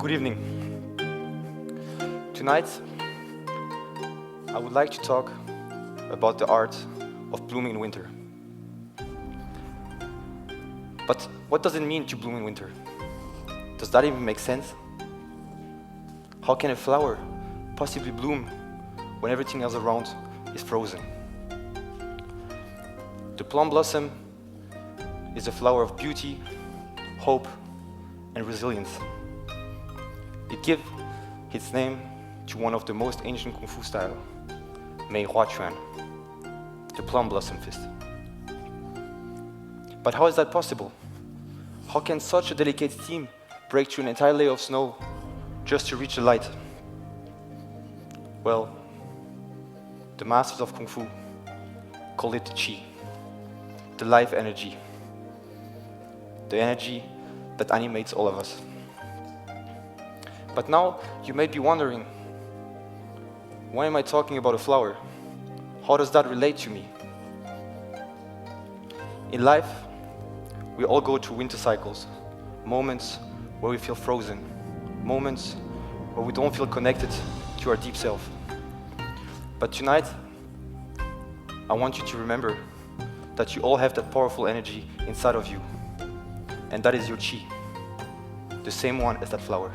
Good evening. Tonight, I would like to talk about the art of blooming in winter. But what does it mean to bloom in winter? Does that even make sense? How can a flower possibly bloom when everything else around is frozen? The plum blossom is a flower of beauty, hope, and resilience. It gives its name to one of the most ancient Kung Fu styles, Mei Hua Quan, the plum blossom fist. But how is that possible? How can such a delicate steam break through an entire layer of snow just to reach the light? Well, the masters of Kung Fu call it the Qi, the life energy, the energy that animates all of us. But now you may be wondering, why am I talking about a flower? How does that relate to me? In life, we all go through winter cycles, moments where we feel frozen, moments where we don't feel connected to our deep self. But tonight, I want you to remember that you all have that powerful energy inside of you, and that is your Qi, the same one as that flower.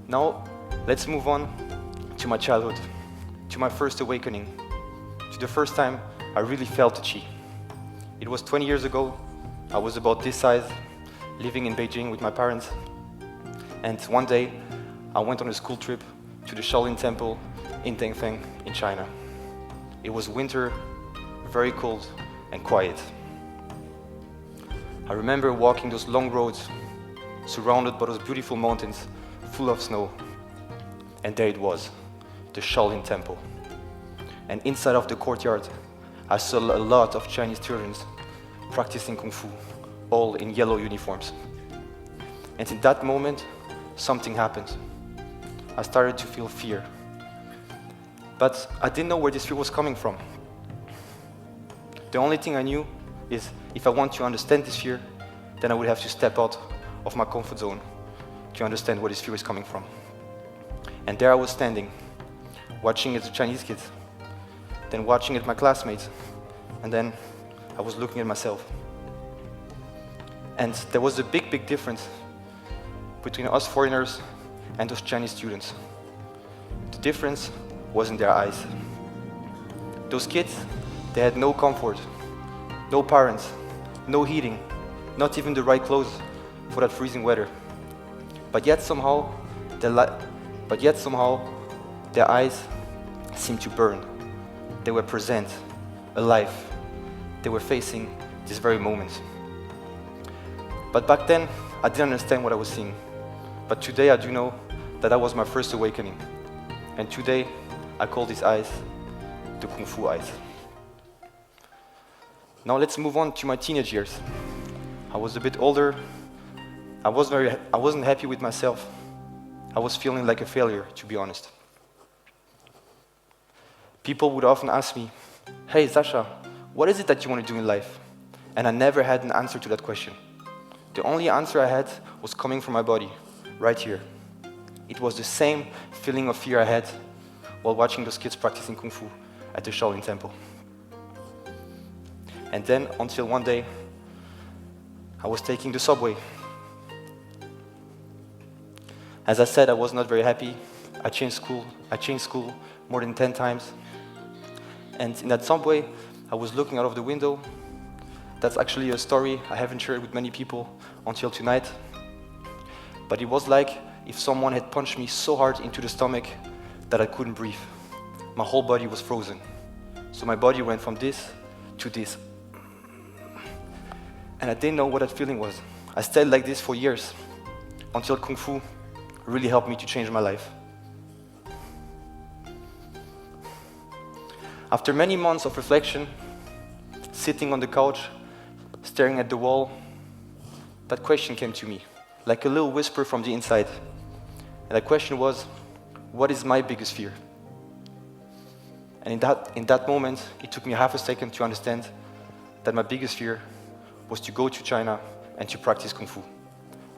Now, let's move on to my childhood, to my first awakening, to the first time I really felt the Qi. It was 20 years ago. I was about this size, living in Beijing with my parents. And one day, I went on a school trip to the Shaolin Temple in Dengfeng in China. It was winter, very cold and quiet. I remember walking those long roads, surrounded by those beautiful mountains, full of snow. And there it was, the Shaolin Temple. And inside of the courtyard, I saw a lot of Chinese children practicing Kung Fu, all in yellow uniforms. And in that moment, something happened. I started to feel fear. But I didn't know where this fear was coming from. The only thing I knew is if I want to understand this fear, then I would have to step out of my comfort zone to understand where this fear is coming from. And there I was standing, watching at the Chinese kids, then watching at my classmates, and then I was looking at myself. And there was a big, big difference between us foreigners and those Chinese students. The difference was in their eyes. Those kids, they had no comfort, no parents, no heating, not even the right clothes for that freezing weather. But yet somehow, their eyes seemed to burn. They were present, alive. They were facing this very moment. But back then, I didn't understand what I was seeing. But today I do know that that was my first awakening. And today, I call these eyes the Kung Fu eyes. Now let's move on to my teenage years. I was a bit older. I wasn't happy with myself. I was feeling like a failure, to be honest. People would often ask me, "Hey, Sasha, what is it that you want to do in life?" And I never had an answer to that question. The only answer I had was coming from my body, right here. It was the same feeling of fear I had while watching those kids practicing Kung Fu at the Shaolin Temple. And then, until one day, I was taking the subway. As I said, I was not very happy. I changed school more than 10 times. And in that subway, I was looking out of the window. That's actually a story I haven't shared with many people until tonight. But it was like if someone had punched me so hard into the stomach that I couldn't breathe. My whole body was frozen. So my body went from this to this. And I didn't know what that feeling was. I stayed like this for years, until Kung Fu really helped me to change my life. After many months of reflection, sitting on the couch, staring at the wall, that question came to me, like a little whisper from the inside. And that question was, what is my biggest fear? And in that moment, it took me half a second to understand that my biggest fear was to go to China and to practice Kung Fu.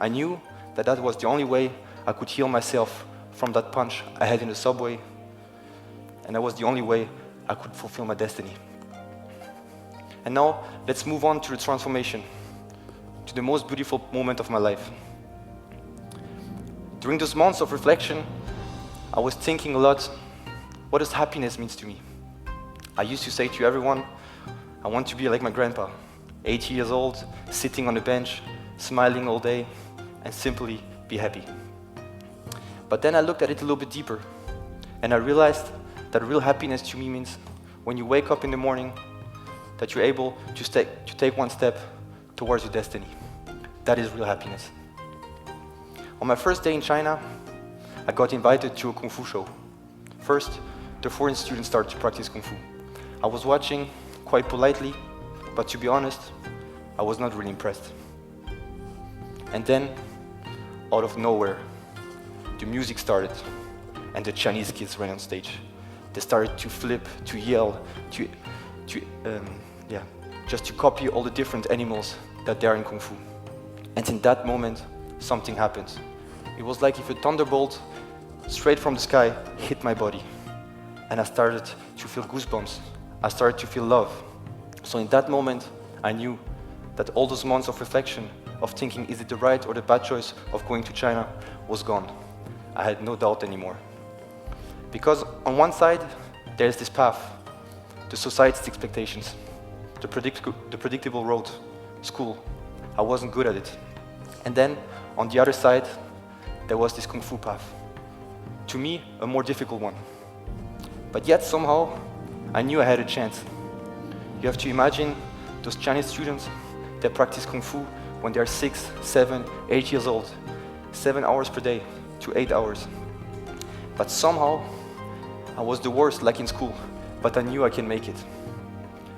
I knew that that was the only way I could heal myself from that punch I had in the subway, and that was the only way I could fulfill my destiny. And now, let's move on to the transformation, to the most beautiful moment of my life. During those months of reflection, I was thinking a lot, what does happiness mean to me? I used to say to everyone, I want to be like my grandpa, 80 years old, sitting on a bench, smiling all day, and simply be happy. But then I looked at it a little bit deeper, and I realized that real happiness to me means when you wake up in the morning, that you're able to take one step towards your destiny. That is real happiness. On my first day in China, I got invited to a Kung Fu show. First, the foreign students started to practice Kung Fu. I was watching quite politely, but to be honest, I was not really impressed. And then, out of nowhere, the music started, and the Chinese kids ran on stage. They started to flip, to yell, just to copy all the different animals that there are in Kung Fu. And in that moment, something happened. It was like if a thunderbolt straight from the sky hit my body. And I started to feel goosebumps. I started to feel love. So in that moment, I knew that all those months of reflection, of thinking, is it the right or the bad choice of going to China, was gone. I had no doubt anymore. Because on one side, there's this path, the society's expectations, the predictable road, school. I wasn't good at it. And then, on the other side, there was this Kung Fu path. To me, a more difficult one. But yet, somehow, I knew I had a chance. You have to imagine those Chinese students that practice Kung Fu when they are 6, 7, 8 years old, 7 hours per day to 8 hours. But somehow, I was the worst, like in school, but I knew I can make it.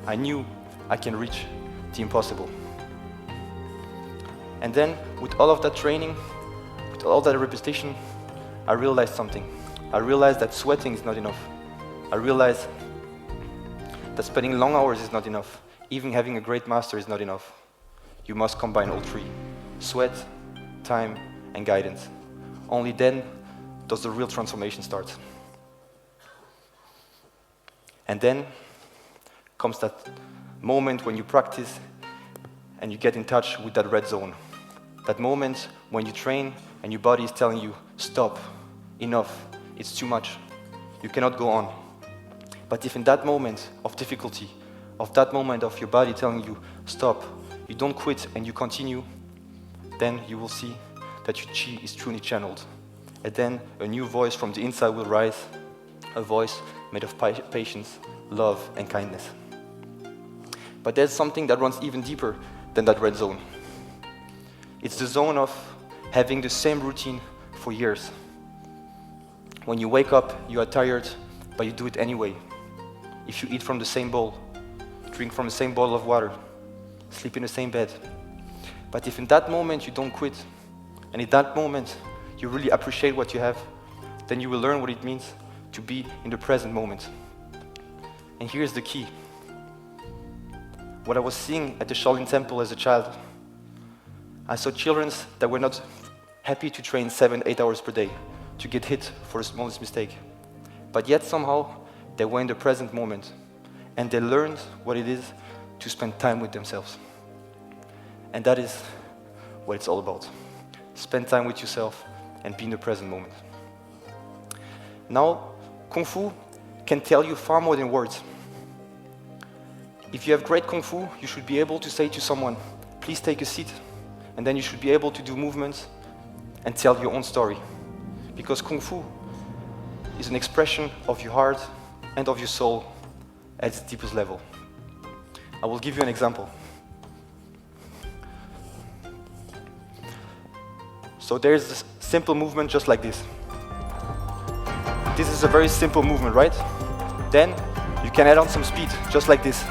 I knew I can reach the impossible. And then, with all of that training, with all that repetition, I realized something. I realized that sweating is not enough. I realized that spending long hours is not enough. Even having a great master is not enough. You must combine all three: sweat, time, and guidance. Only then does the real transformation start. And then comes that moment when you practice and you get in touch with that red zone. That moment when you train and your body is telling you, stop, enough, it's too much, you cannot go on. But if in that moment of difficulty, of that moment of your body telling you, stop, you don't quit and you continue, then you will see that your chi is truly channeled. And then a new voice from the inside will rise, a voice made of patience, love, and kindness. But there's something that runs even deeper than that red zone. It's the zone of having the same routine for years. When you wake up, you are tired, but you do it anyway. If you eat from the same bowl, drink from the same bottle of water, sleep in the same bed. But if in that moment you don't quit, and in that moment you really appreciate what you have, then you will learn what it means to be in the present moment. And here's the key. What I was seeing at the Shaolin Temple as a child, I saw children that were not happy to train 7, 8 hours per day, to get hit for the smallest mistake. But yet somehow, they were in the present moment, and they learned what it is to spend time with themselves. And that is what it's all about. Spend time with yourself and be in the present moment. Now, Kung Fu can tell you far more than words. If you have great Kung Fu, you should be able to say to someone, please take a seat, and then you should be able to do movements and tell your own story. Because Kung Fu is an expression of your heart and of your soul at its deepest level. I will give you an example. So there's this simple movement just like this. This is a very simple movement, right? Then you can add on some speed, just like this.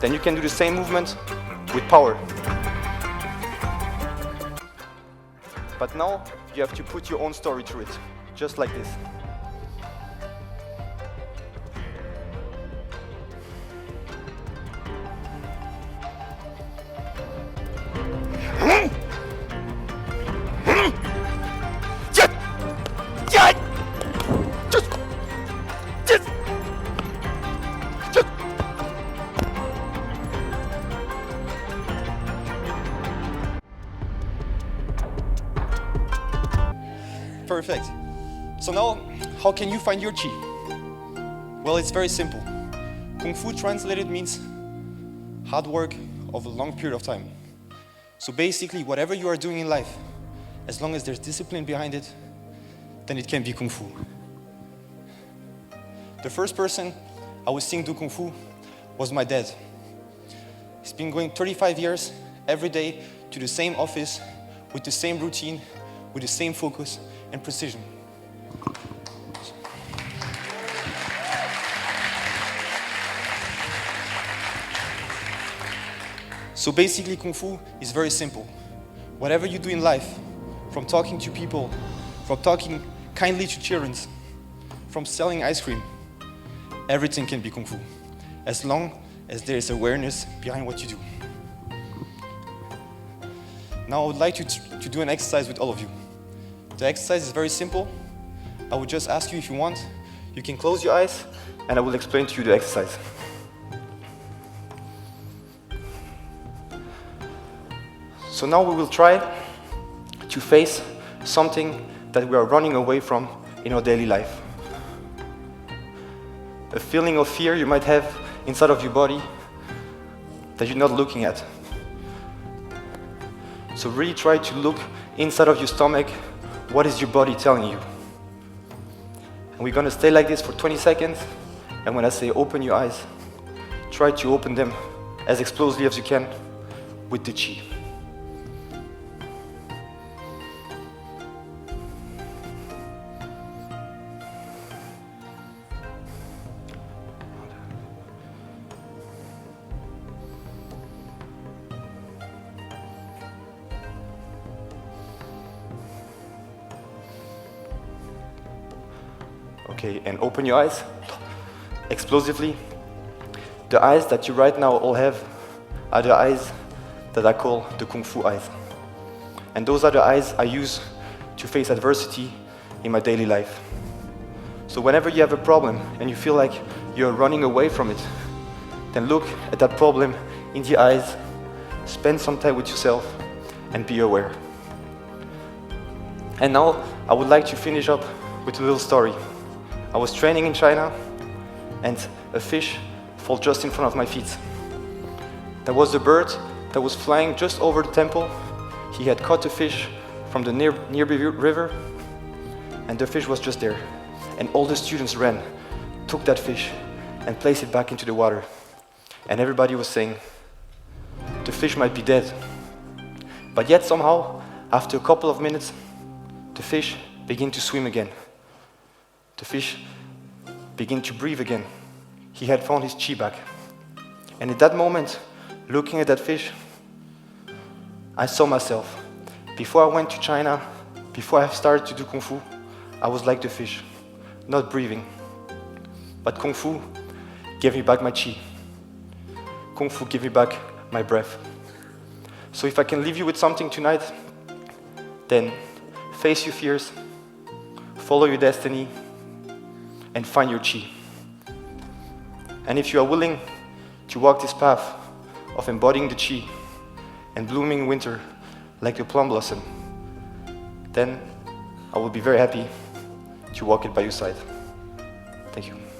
Then you can do the same movement with power. But now you have to put your own story through it, just like this. Perfect. So now, how can you find your chi? Well, it's very simple. Kung Fu translated means hard work over a long period of time. So basically, whatever you are doing in life, as long as there's discipline behind it, then it can be Kung Fu. The first person I was seeing do Kung Fu was my dad. He's been going 35 years, every day, to the same office, with the same routine, with the same focus and precision. So basically, Kung Fu is very simple. Whatever you do in life, from talking to people, from talking kindly to children, from selling ice cream, everything can be Kung Fu, as long as there is awareness behind what you do. Now I would like to do an exercise with all of you. The exercise is very simple. I would just ask you if you want, you can close your eyes and I will explain to you the exercise. So now we will try to face something that we are running away from in our daily life. A feeling of fear you might have inside of your body that you're not looking at. So really try to look inside of your stomach. What is your body telling you? And we're gonna stay like this for 20 seconds. And when I say open your eyes, try to open them as explosively as you can with the chi. Okay, and open your eyes explosively. The eyes that you right now all have are the eyes that I call the Kung Fu eyes. And those are the eyes I use to face adversity in my daily life. So whenever you have a problem and you feel like you're running away from it, then look at that problem in the eyes, spend some time with yourself, and be aware. And now I would like to finish up with a little story. I was training in China and a fish fell just in front of my feet. There was a bird that was flying just over the temple. He had caught the fish from the nearby river and the fish was just there. And all the students ran, took that fish and placed it back into the water. And everybody was saying, the fish might be dead. But yet somehow, after a couple of minutes, the fish began to swim again. The fish began to breathe again. He had found his chi back. And at that moment, looking at that fish, I saw myself. Before I went to China, before I started to do Kung Fu, I was like the fish, not breathing. But Kung Fu gave me back my chi. Kung Fu gave me back my breath. So if I can leave you with something tonight, then face your fears, follow your destiny, and find your chi. And if you are willing to walk this path of embodying the chi and blooming winter like the plum blossom, then I will be very happy to walk it by your side. Thank you.